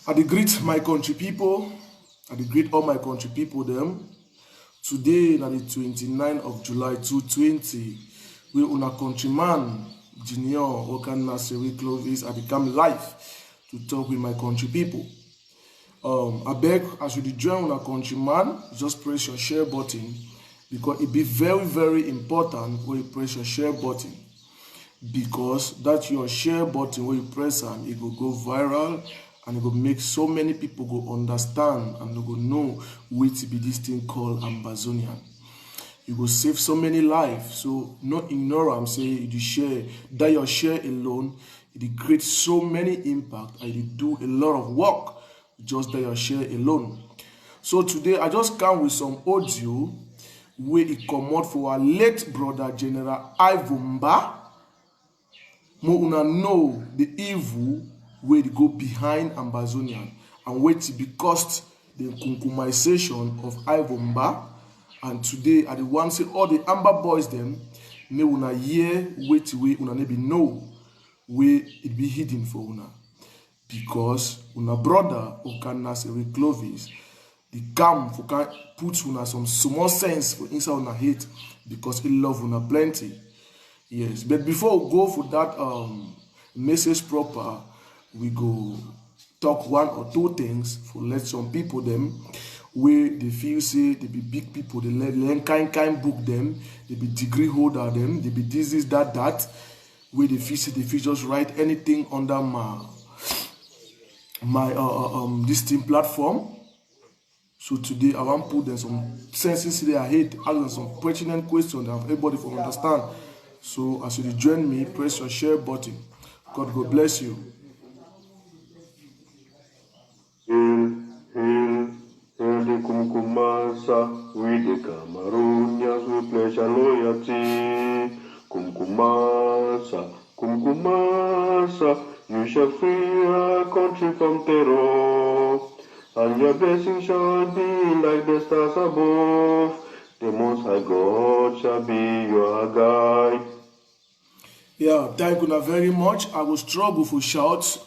I dey greet my country people. I dey greet all my country people them. Today na the 29th of July 2020. We una countryman Junior Okanasiri Clovis. I become live to talk with my country people. I beg as you dey join una countryman, just press your share button because it be very very important when you press your share button. Because that your share button when you press am, it will go viral and it will make so many people go understand and they go know what be this thing called Ambazonian. You go save so many lives, so not ignore am say you share. That your share alone, it create so many impact and it do a lot of work just that your share alone. So today I just come with some audio where it come out for our late brother General Ivumba. Mo una know the evil where they go behind Ambazonian and where to be cost the kunkumization of Ivumba. And today I the one say all the Amber boys them may una hear wait way una maybe know where it be hidden for una. Because una brother Okanasiri Clovis the come for can put una some small sense for inside una hate because he love una plenty. Yes, but before we go for that message proper, we go talk one or two things for let some people them where they feel say they be big people, they learn kind book them, they be degree holder them, they be this that where they feel say they feel just write anything under my this team platform. So today I want to put them some senses they I hate, ask them some pertinent questions that everybody for understand. So as you join me, press your share button. God bless you. Hail the Kumkumasa, we the Cameroonians, we pledge our loyalty. Kumkumasa, you shall free our country from terror. And your blessing shall be like the stars above. The Most High God shall be your guide. Yeah, thank you very much. I will struggle for shouts.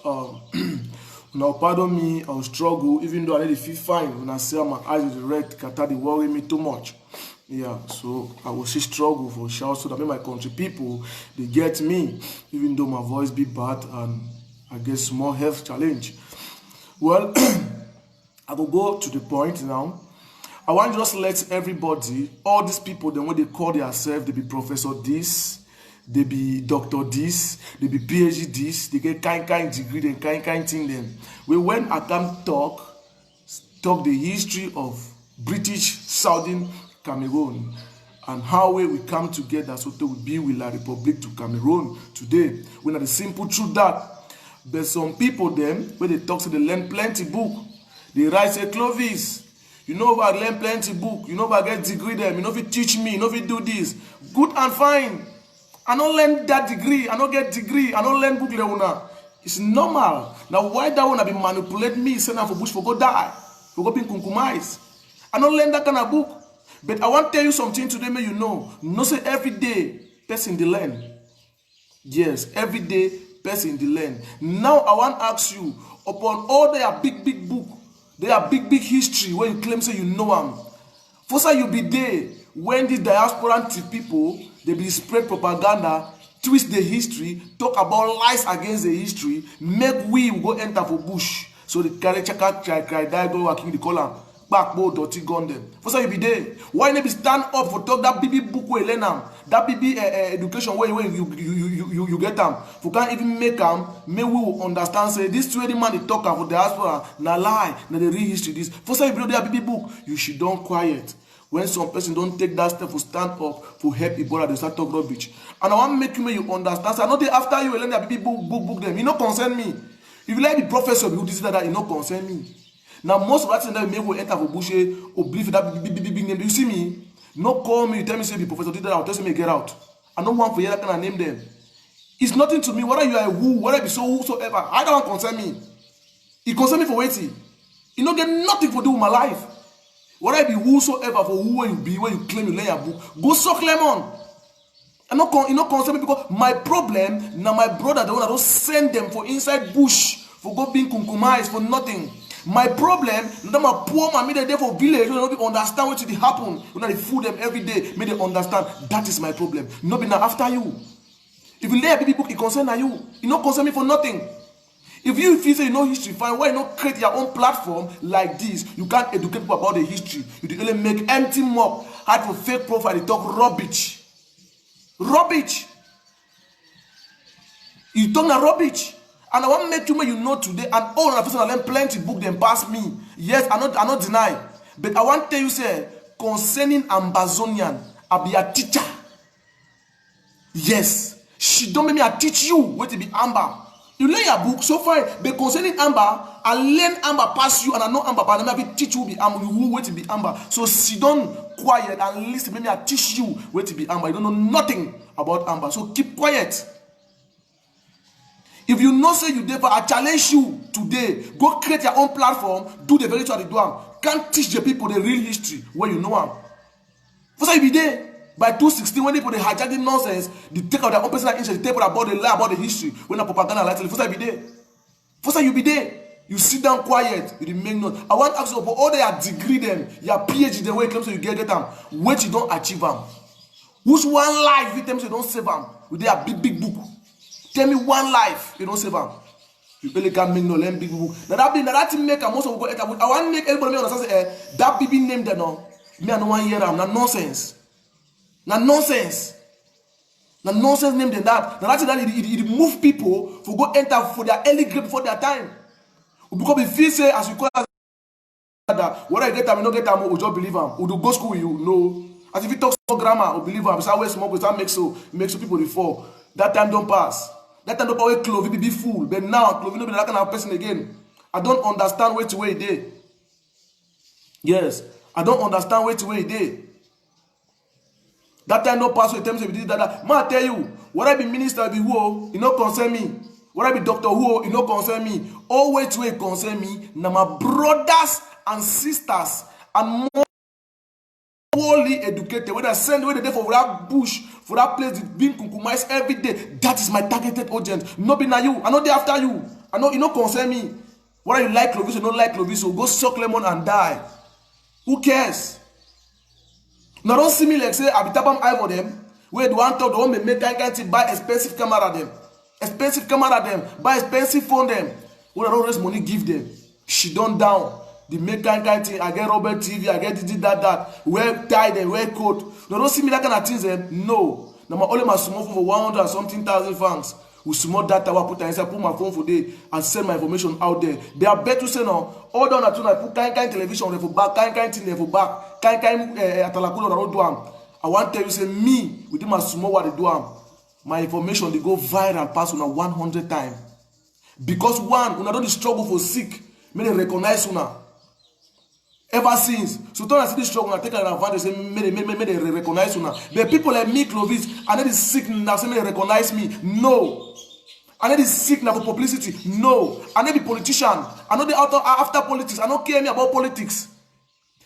Now, pardon me, I will struggle, even though I need to feel fine when I say my eyes is red, Kata, they worry me too much. Yeah, so I will still struggle for shouts so that my country people, they get me, even though my voice be bad and I get small health challenge. Well, I will go to the point now. I want to just let everybody, all these people, then when they call themselves, they be professor this, they be doctor this, they be PhD this, they get kind degree, then kind thing them. When I come talk the history of British Southern Cameroon and how we come together so to be with La Republic to Cameroon today. We know the simple truth that. But some people them, when they talk to they learn plenty book, they write say Clovis, you know if I learn plenty book, you know if I get degree them, you know if you teach me, you know if you do this. Good and fine. I don't learn that degree, I don't get degree, I don't learn book leuna. It's normal. Now why that one be manipulate me, send for bush for go die, for go being kunkumized. I don't learn that kind of book. But I want to tell you something today, may you know. No say every day person they learn. Yes, every day person they learn. Now I want to ask you, upon all their big book, their big history where you claim say you know them. First you be there when these diaspora people they be spread propaganda, twist the history, talk about lies against the history, make we go enter for bush. So the carry cry die go working the column. Back bow dirty gun them. First you be there. Why not be stand up for talk that BB book where learn them, that BB education where you get them. For can't even make them, may we will understand say this 20 man they talk for diaspora, na lie, na the real history this. First you be there BB book, you should don't quiet. When some person don't take that step for stand up for help Ebola, they start talk rubbish. And I want to make you understand. So I know they after you learn that BB book them. You not concern me. If you like the professor who this that you not concern me. Now most of that thing that make we enter for bush or believe that big name. Do you see me? No call me, you tell me say the professor did that, I'll tell me get out. I don't want for you that kind of name them. It's nothing to me, whether you are a who, whether you be so whosoever. I don't want concern me. It concern me for waiting. You don't get nothing to do with my life. Whether I be whosoever for who you be, when you claim you learn your book, go suck lemon. I not concern me because my problem now my brother the one that don't send them for inside bush for go being compromised for nothing. My problem, that my poor man, me they there for village, don't understand what to happen. When they fool them every day, may they understand. That is my problem. Not be now after you. If you lay a baby book, it concern you. It not concern me for nothing. If you say you know history, fine. Why you not create your own platform like this? You can't educate people about the history. You only make empty mock, hard for fake profile. They talk rubbish. Rubbish. You talk na rubbish. And I want to make you know today, and all of a sudden I learn plenty book them pass me. Yes, I not deny. But I want to tell you, say, concerning Ambazonian, I be a teacher. Yes. She don't make me teach you what to be Amber. You learn your book, so fine. But concerning Amber, I learn Amber pass you, and I know Amber, but I never teach you be Amber. You what to be Amber. So sit down quiet and listen. Maybe I teach you what to be Amber. You don't know nothing about Amber. So keep quiet. If you know say you there, I challenge you today. Go create your own platform. Do the very thing you do. Can't teach the people the real history where you know them. First you be there. By 216, when people they hijack the nonsense, they take out their own personal interest, they take about the lie about the history. When the propaganda like first you be there. First you be there. You sit down quiet. You remain not. I want to ask you about all their degree them, your PhD, the way it comes to you get them. What you don't achieve them. Which one life you tell me you don't save them with their big book? Tell me one life you don't save them. You really can't make no learn big book. Now that thing make a most of go. I want to make everybody understand that baby name there now. Me I no one hear them. Now nonsense. Now nonsense. Now nonsense name than that. Now that's that it move people for go enter for their early grade before their time. Because if you say as you call that, what I get them, no get them, we just believe them. We do go school with you, no. As if you talk small grammar, we believe them. Say where smoke, that makes so people before. That time don't pass. That time don't pass where Clovy be fool. But now Clovy no be that kind of person again. I don't understand where to where it is. Yes, I don't understand where to where it is. That time no pass with terms of that. Man, I tell you, what I be minister be who, it no concern me. What I be doctor who, it no concern me. Always way concern me. Now my brothers and sisters and more poorly educated. When I send away the day for that bush, for that place being compromised every day, that is my targeted audience. No be na you. I know they after you. I know it no concern me. Whether you like Clovis or don't like Clovis, so go suck lemon and die. Who cares? Now don't see me like say I be tapam eye for them. Where do one talk the one make guy buy expensive camera them. Expensive camera them, buy expensive phone them. When I don't raise money, give them. She done down. The make kind thing. I get Robert TV, I get this, that. Wear tie them, wear coat. Now don't see me that kind of things them. No. Now my only my small phone for 100 and something thousand francs. With small data I put inside, put my phone for day and send my information out there. They are better to say now. All down at I put kind television for back, kind thing for back, kind atalakula on do am. I want to tell you say me within my small what they do am. My information they go viral pass una 100 times. Because one, una don't struggle for sick, may they recognize una. Ever since. So don't I see this struggle, I take an advantage, say may they recognize una. But people like me, Clovis, I need is sick now, say may they recognize me. No. I know the sick now for publicity. No. I know the politician. I know the after politics. I don't care me about politics.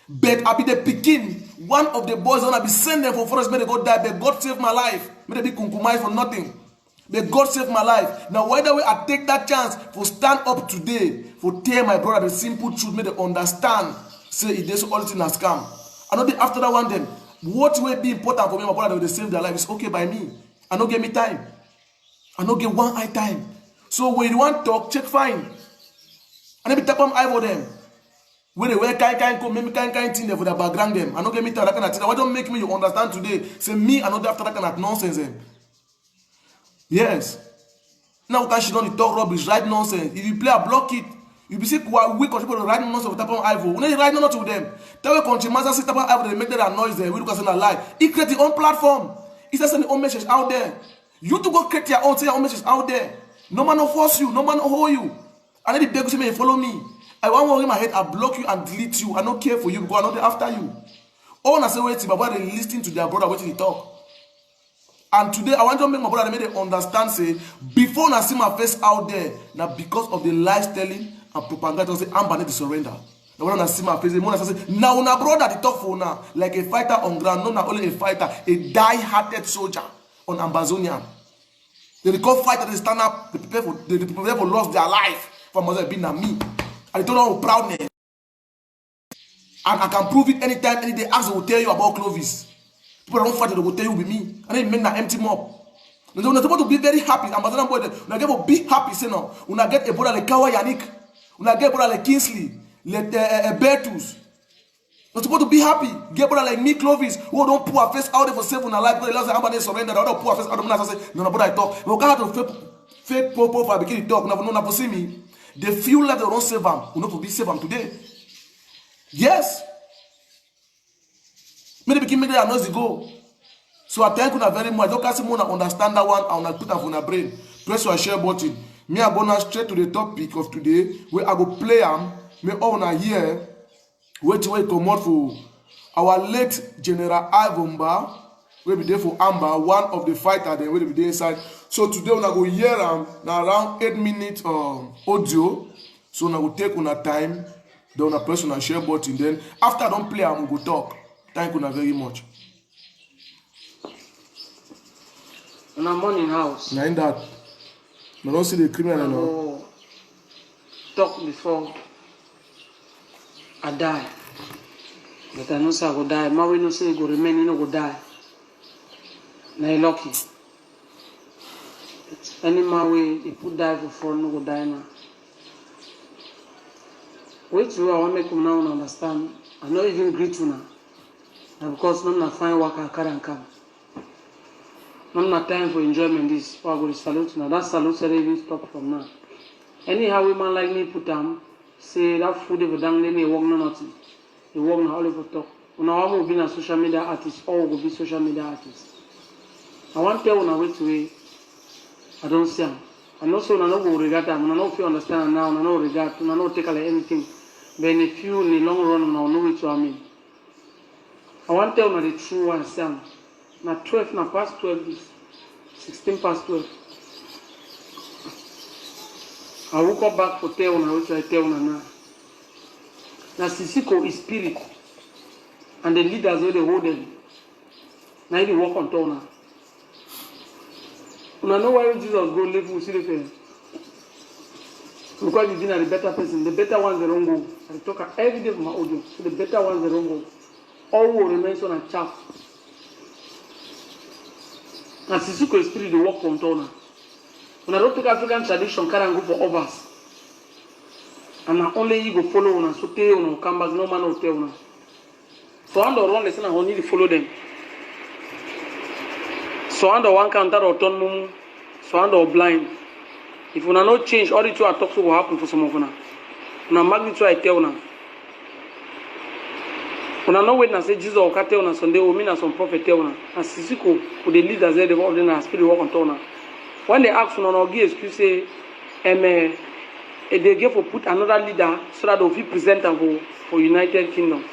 But I be the Pekin. One of the boys when I be send them for forest, may they go die. But God save my life. May they be compromised for nothing. But God save my life. Now why the way I take that chance for stand up today, for tell my brother the simple truth, may they understand. Say it is all thing has come. I know the after that one then. What will be important for me, my brother, they save their life. It's okay by me. I don't get me time. I don't get one eye time. So when you want to talk, check fine. And then be tap on eye for them. When they wear kind come, maybe kind thing there for their background them. I don't get me time that kind of thing. Why don't make me you understand today? Say me, I know after that kind of nonsense them. Yes. Now can she don't talk rubbish, write nonsense. If you play a block it, you be see we country people write nonsense for tap on eye for. When they write nonsense to them, tell your country master say tap on eye for they make that noise there. We look at a lie. He create his own platform. He says send his own message out there. You to go create your own, say your own message out there. No man no force you, no man no hold you. And then the beg you say, may follow me. I want to in my head, I block you and delete you. I don't care for you because I'm not after you. All I say, wait, my brother listening to their brother, waiting to talk. And today, I want to make my brother make them understand, say, before I see my face out there, now because of the lies telling and propaganda, I say, I'm going to surrender. Now when I see my face, I say, now una brother, they talk for now, like a fighter on ground, not only a fighter, a die-hearted soldier on Ambazonian. They call fighter, they stand up, they prepare for lost their life. For must be na me. I told her proudness. And I can prove it anytime, any day. Ask, they will tell you about Clovis. People don't fight, they will tell you with me. And then men are empty mob. You're not supposed to be very happy. Ambassador boy, when I get to be happy, say no. When I get a brother like Kawa Yannick, when I get a brother like Kingsley, like Bertus. You're supposed to be happy. Get brother like me, Clovis, who don't put our face out there for saving our life. Because they love surrender. They don't put our face out there. I say, no, brother, I talk. We can't have to fake popo for begin to talk. No, no, see me. They feel like they don't save them. We not to be save them today. Yes. Many became make that noise go. So I thank you very much. Don't cast more understand that one. I want to put that on your brain. Press your share button. Me I go now straight to the topic of today. Where I go play am. Me all na here. Wait come out for our late General Ivomba. We be there for Amber, one of the fighters. Then we be there inside. So today we go hear am now around 8 minutes audio. So we go take on a time. Then we press on a share button. Then after I don't play, I go talk. Thank you very much. In a morning house. Now in that, I don't see the criminal now. Talk before I die. But I know say I go die. My way no say he go remain, he no go die. Now he lucky. Any man way he put die for front, no go die now. Wait till I want make you now understand. I not even greet you now. Because I'm not fine work I carry and come. I'm not time for enjoyment this. So I go to salute now. That salute said even stop from now. Anyhow, we man like me put them, say that food if down then they work no nothing. They work now all over talk. Now I'm be a social media artist, all will be social media artists. I want to tell you now wait way. I don't see them. I know so I know go regard them. I know if you understand now, I know regard, I know take like anything. But in a few in the long run, I know what I mean. I want to tell you the true one, Sam. Now 12, now past 12 is 16 past 12. I woke up back for tell now, which I tell now. Now Sisiko is spirit, and the leaders where they hold them. Now they walk on top now. Now know why Jesus go live with the fair. Because you are the better person, the better ones they don't go. I talk every day from my audio, so the better ones they don't go. All will remain on a chaff. And Sisiko is spirit, they walk on top now. When I don't take African tradition, carry and go for others. And now only you go follow una, so tell una, come back, no man will tell una. So under one lesson, I will need to follow them. So under one counter or turn mumu, so under blind. If una no change, all the two I talk to will happen for some of una. Una magnitude I tell una. Una no wait and say Jesus will tell una Sunday, will mean as some prophet tell una. And Sisiko, with the leaders there, they walk in and spirit walk on top una. When they ask una, no give excuse say, they give for put another leader so that they will present them for United Kingdom.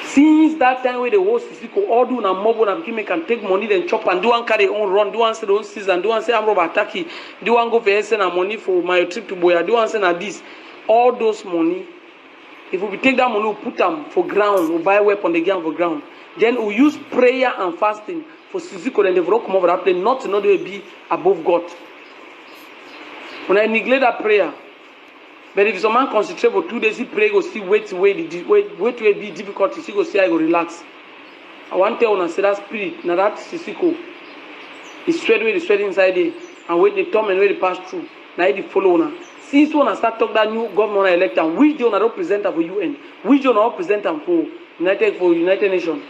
Since that time where the whole Sisiko all do na mobile and people can take money then chop and do one carry on run, do one say don't seize and do one say I'm Robert Taki, do one go for send money for my trip to Boya, do one send this. All those money, if we take that money, we put them for ground, we buy weapon they get for ground. Then we use prayer and fasting for Sisiko, then they will come over that place, not to know they will be above God. When I neglect that prayer, but if some man concentrate for 2 days, he pray, go see wait to be difficulty, he go see I go relax. I want to tell you, say that spirit, now that Sisiko, is sweat where the sweat inside there, and wait the torment where they pass through. Now they follow now. Since when I start talk that new government elect, and which don't represent for UN, which don't represent for United Nations.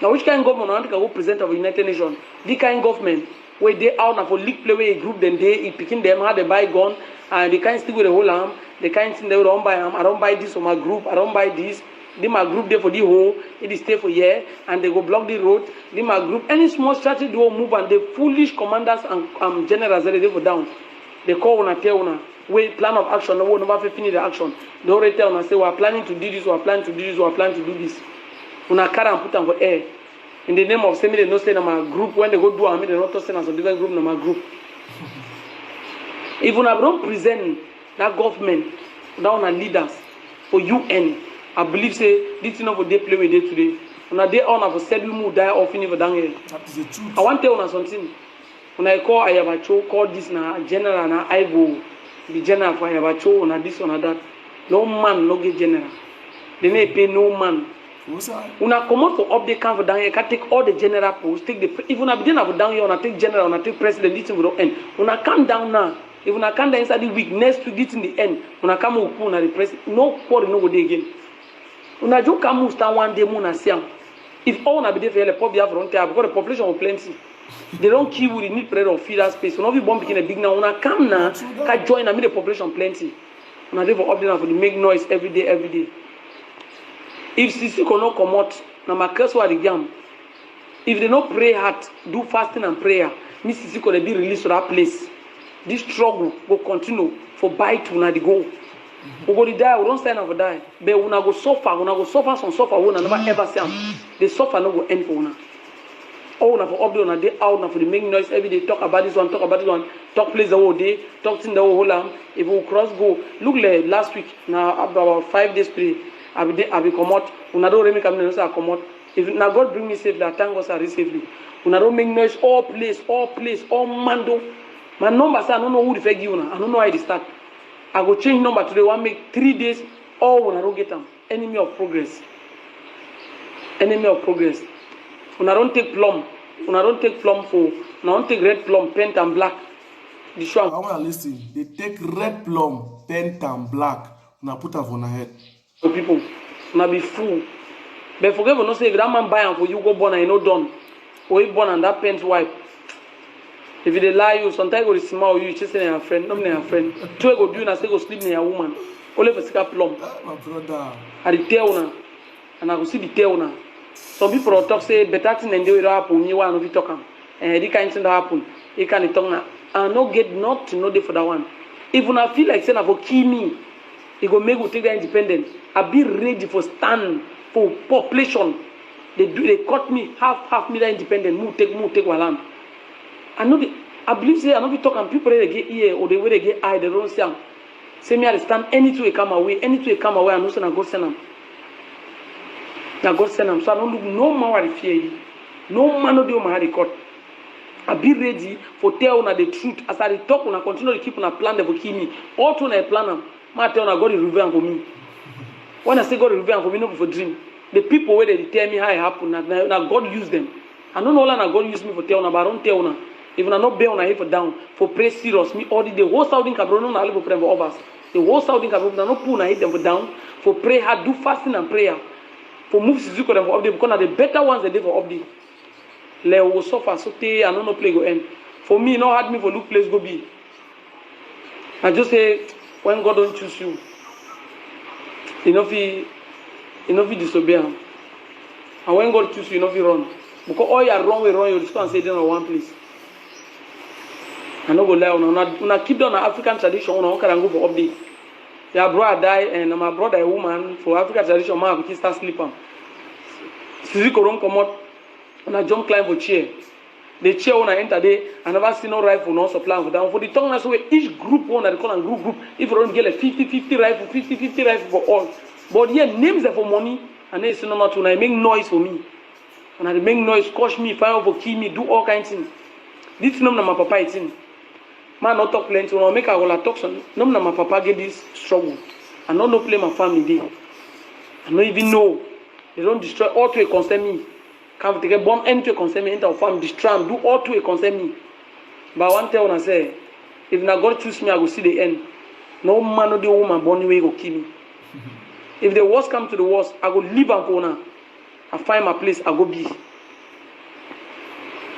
Now which kind of government can represent for United Nations? The kind of government where they out now for league play where a group then they picking them how they buy gun and they can't stick with the whole arm, they can't think they don't buy arm, I don't buy this for my group, I don't buy this. They my group there for the whole, it is stay for year and they go block the road. They my group any small strategy they will move and the foolish commanders and generals they for down. They call una tell una wait plan of action, no one never finish the action. They already tell una say we are planning to do this, we are planning to do this, we are planning to do this. Una carry and put them for air. In the name of saying they no say in my group, when they go do army, they not say as a different group in my group. If we don't present that government, down leaders for UN, I believe say this is not for they play with it today. When they on for said we move die off in down here. That is the truth. I want to tell you something. When I call Ayabacho, call this na general na Ivo, be general for Yabacho, or this or that. No man, no get general. They may pay no man. Una come out for update camp for down here, can take all the general posts, take the even I begin have down here, una take general, una take president, this will end. Una come down now. If una come down inside the week, next week, this in the end, una come up una the president, no quarry no go there again. Una just come stand one day, muna siam. If all una be there for the public frontier, because the population of plenty. They don't kill you, they need prayer or feed that space. Una be born became a big now, una come now, can join and make the population plenty. Una dey for update for the make noise every day. If Sisi cannot come out, na my curse what the jam. If they not pray hard, do fasting and prayer, Miss Sisi could be released to that place. This struggle will continue for bite to the go. We go to die, we don't stand up for die. But we go suffer some suffer we never ever see them. The suffer no go end for una. All na for update on a day out na for the make noise every day. Talk about this one, talk place the whole day, talk thing the whole am. If we cross go, look like last week now about 5 days pray. I be come out. Una don't really come in and come out. If now God bring me safely, I thank God I reach safely. Una don't make noise all place, all mando. My number say I don't know who the fake you now. I don't know how it start. I go change number today. One make 3 days. All when I don't get them. Enemy of progress. Una don't take plum. Una don't take plum for. Una don't take red plum, pent and black. The show. I want to listen. They take red plum, pent and black. Una put them on the head. So people, una be fool. But forget for no say if that man buy am for you go born and you no done. Or you born and that pent wipe. If they lie you, sometimes go smile you, just say your friend, not your friend. Two go do and say go sleep near a woman. Only for sick plum. My brother. I the tell una, and I go see the tell una. Some people talk say better thing than they will happen. You want to be talking, and the kind thing that happen, you can talk now. And no get not to know day for that one. If una feel like saying I go kill me, it go make we take that independent. I be ready for stand for population. They cut me half me that independent. Move take one land. I believe say I know be talk and people they get ear or the way they get eye they don't see them. Say me I stand anything will come away, I know say na God send them. Na God send them. So I don't look no man what fear you. No man no do my record. I be ready for tell una the truth. As I talk una continue to keep una plan they will kill me. All to na plan them. I tell una God is revealing for me. When I say God is revealing for me, not for dream. The people where they tell me how it happened, now God use them. I don't know how God use me for tell una, but I don't tell una. If I not bear on a for down, for pray serious, me all the whole Southern Cameroon, I live for prayer for others. The whole Southern Cameroon, I not pull them for down, for pray hard, do fasting and prayer. For move Suzuko them for update, because the better ones they do for update. They will suffer, so they I don't know play go end. For me, not hard me for look place go be. I just say, when God don't choose you, you know if you disobey him. And when God choose you, you know if you run. Because all you are wrong, you just can't say them in one place. I no go lie, una keep down an African tradition, una can go for update. Your brother die and my brother a woman for African tradition, man we start sleeping. Suzy Koron come out, una jump climb for chair. The chair una enter there, I never see no rifle, no supply for down. For the tongue that's where each group one that they call a group, if you don't get a 50 rifle, 50 rifle for all. But here names are for money, and they say no matter when I make noise for me. And I make noise, crush me, fire for kill me, do all kinds of things. This is not my papa eating. Man not talk plenty, when I make a whole talk some. No my papa get this struggle. I don't know play my family day. I don't even know. They don't destroy all to a concern me. Can't take a bomb into a concern me, enter a farm, destroy them, do all to a concern me. But one tell when I say, if not God choose me, I will see the end. No man or the woman born away go kill me. If the worst come to the worst, I go leave and go now. I find my place, I go be.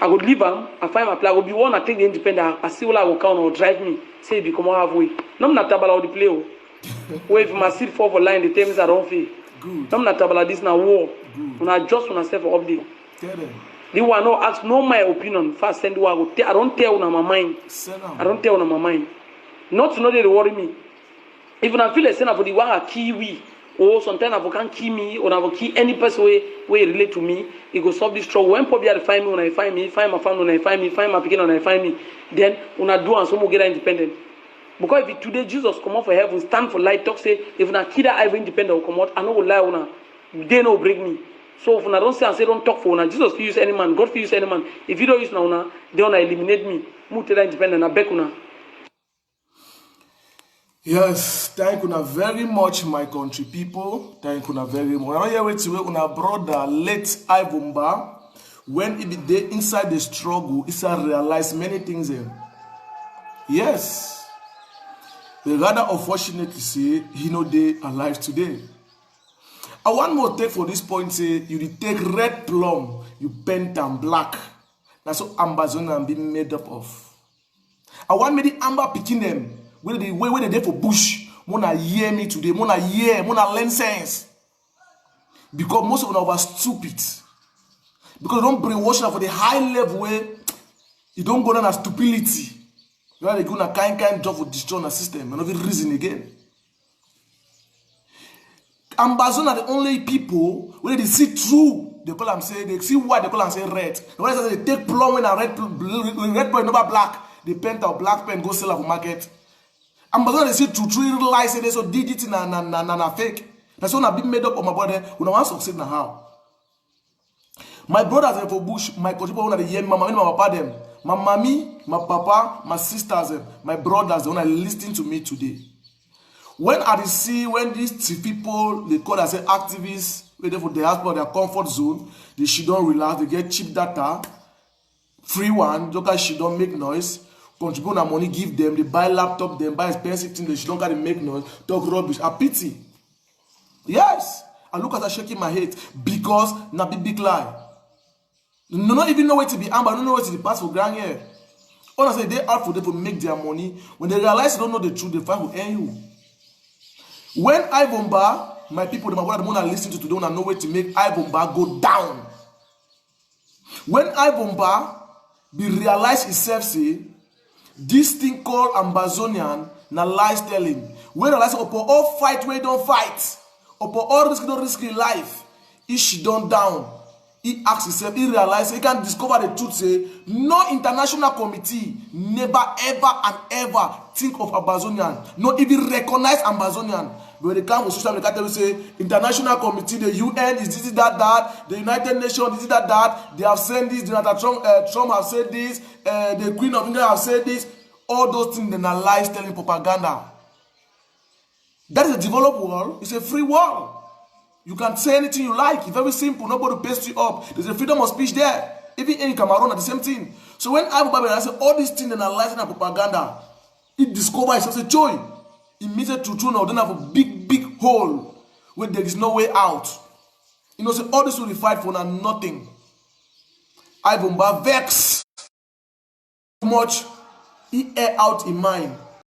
I go leave them, I find my place, I go be one, I take the independent, I see what I will count or drive me, say it become halfway. No, I'm not tabala the play. Where if my seat fall for line, the terms I don't feel. Good. No, I'm not tabala this now war. When I just when I step for update. Tell them. They want no ask no my opinion. First send you I go. I don't tell on my mind. I don't tell on my mind. Not to know they worry me. Even I feel like saying for the one a kiwi. Or sometimes I can't kill me or I will kill any person way relate to me. It will solve this struggle. When probably I find me, when I find me, find my family, when I find me, find my beginning, when I find me, then when I do and some will get independent. Because if today Jesus come out for heaven, stand for light, talk say, if I kill that I will independent will come out, I know will lie on they no break me. So if I don't say and say don't talk for una, Jesus will use any man, God will use any man. If you don't use now, they wanna eliminate me. Move to that independent, I beg una. Yes, thank you very much, my country people. Thank you very much. I don't hear wait una brother late Ivomba when he be there inside the struggle, he realize many things. Yes, but rather unfortunately say he no dey alive today. I want more take for this point say you dey take red plum, you paint am black. That's what Ambazonian be made up of. I want me the amber picking them. Where they dey for bush. Mona hear me today. Mona learn sense. Because most of them are stupid. Because they don't brainwash them for the high level where you don't go down as stupidity. You know they go na kind job for destroy the system and not even reason again. Amazon are the only people where they see through. They call them say they see white. They call them say red. When they take plum when a red pen number black. They paint or black pen go sell at the market. Amazon they see true lies say they so did it na fake. That's what I be made up of my body. When I want to succeed now how. My brothers are for bush. My country people want to hear my papa them. My mommy, my papa, my sisters, my brothers they want to listen to me today. When I see when these people they call as activists, wait for the house their comfort zone, they should don't relax. They get cheap data, free one. Just she don't make noise. Contribute their money, give them. They buy laptop, them buy expensive things. They should don't gotta make noise. Talk rubbish. A pity. Yes, I look at her shaking my head because na big lie. No, not even know where to be armed. I don't know where to be pass for grand here. Honestly, they out for them to make their money. When they realize they don't know the truth, they fight who earn you. When Ivomba, my people, the one that listen to today, know where to make Ivomba go down. When Ivomba be realize himself say this thing called Ambazonian na lies telling. When realize upon all fight where don't fight, upon all risk don't risk in life, if she don't down. He asks himself, he realized he can discover the truth. Say, no international committee never, ever, and ever think of Ambazonian. Not even recognize Ambazonian. But when they come with social media, they will say, international committee, the UN is this, that, the United Nations, this, that, they have said this, Trump have said this, the Queen of England have said this. All those things, they are lies telling propaganda. That is a developed world. It's a free world. You can say anything you like. It's very simple. Nobody pays you up. There's a freedom of speech there. Even in Cameroon are the same thing. So when Ivomba say all these things that are lies and propaganda, it discovers itself. Say, joy. It means that true now don't have a big hole where there is no way out. You know, say all this will be fight for nothing. Ivomba vex too much. He air out in mind.